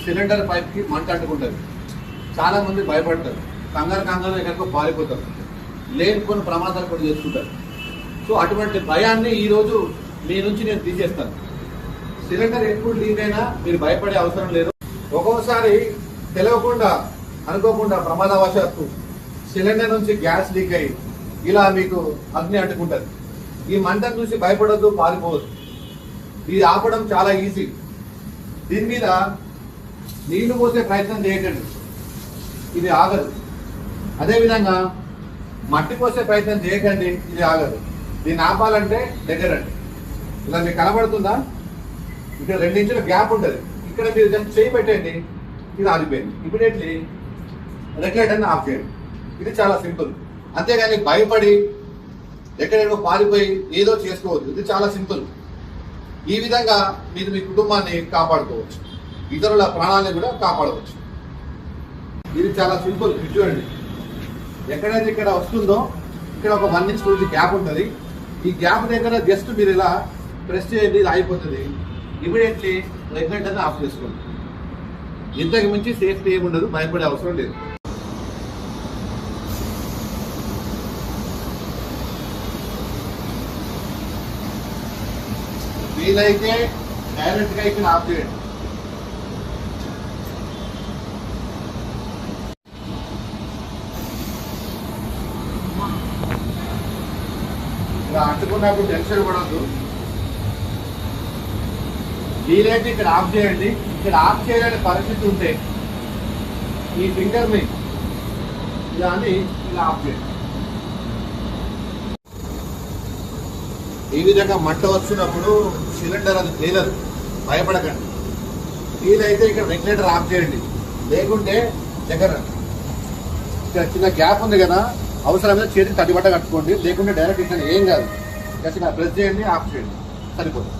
Cylinder పైప్కి మంట అంటుకుంటుంది. చాలా మంది భయపడతారు, కంగారు ఎక్కడికో పారిపోతారు, లేని కొన్ని ప్రమాదాలు కూడా చేసుకుంటారు. సో అటువంటి భయాన్ని ఈరోజు మీ నుంచి నేను తీసేస్తాను. సిలిండర్ ఎప్పుడు లీక్ అయినా మీరు భయపడే అవసరం లేదు. ఒక్కోసారి తెలియకుండా అనుకోకుండా ప్రమాదవశాత్తు సిలిండర్ నుంచి గ్యాస్ లీక్ అయ్యి ఇలా మీకు అగ్ని అంటుకుంటుంది. ఈ మంటను చూసి భయపడద్దు, పారిపోవద్దు. ఇది ఆపడం చాలా ఈజీ. దీని మీద నీళ్లు పోసే ప్రయత్నం చేయకండి, ఇది ఆగదు. అదేవిధంగా మట్టి పోసే ప్రయత్నం చేయకండి, ఇది ఆగదు. దీన్ని ఆపాలంటే దగ్గరండి. ఇలా మీకు కనబడుతుందా? ఇక్కడ 2 ఇంచుల గ్యాప్ ఉంటుంది. ఇక్కడ మీరు జస్ట్ చేయి పెట్టండి, ఇది ఆగిపోయింది. ఇమీడియట్లీ రెగ్యులేటర్ని ఆఫ్ చేయండి. ఇది చాలా సింపుల్. అంతేగాని భయపడి ఎక్కడెక్కడో పారిపోయి ఏదో చేసుకోవద్దు. ఇది చాలా సింపుల్. ఈ విధంగా మీరు మీ కుటుంబాన్ని కాపాడుకోవచ్చు, ఇతరుల ప్రాణాలను కూడా కాపాడవచ్చు. ఇది చాలా సింపుల్. చూడండి, ఎక్కడైతే ఇక్కడ వస్తుందో ఇక్కడ ఒక 1 ఇంచ్ నుంచి గ్యాప్ ఉంటుంది. ఈ గ్యాప్ దగ్గర జస్ట్ మీరు ఇలా ప్రెస్ చేయండి, ఇది అయిపోతుంది. ఇమీడియట్లీ రెగ్యులేటర్ని ఆఫ్ చేసుకోండి. ఇంతకు మించి సేఫ్టీ ఏముండదు, భయపడే అవసరం లేదు. వీలైతే డైరెక్ట్ గా ఇక్కడ ఆఫ్ చేయండి. ఇలా అంటుకున్నప్పుడు టెన్షన్ పడద్దు. వీలైతే ఇక్కడ ఆఫ్ చేయండి. ఇక్కడ ఆఫ్ చేయలేని పరిస్థితి ఉంటే ఈ ఫింగర్ని ఇలా అని ఇలా ఆఫ్ చేయండి. ఈ విధంగా మంట వచ్చినప్పుడు సిలిండర్ అది తేలదు, భయపడకండి. వీలైతే ఇక్కడ రెగ్యులేటర్ ఆఫ్ చేయండి, లేకుంటే దగ్గర ఇక్కడ చిన్న గ్యాప్ ఉంది కదా, అవసరమైన చేతికి తడిబట్ట కట్టుకోండి, లేకుంటే డైరెక్ట్ ఇక్కడ ఏం కాదు, జస్ట్ ప్రెస్ చేయండి, ఆఫ్ చేయండి, సరిపోతుంది.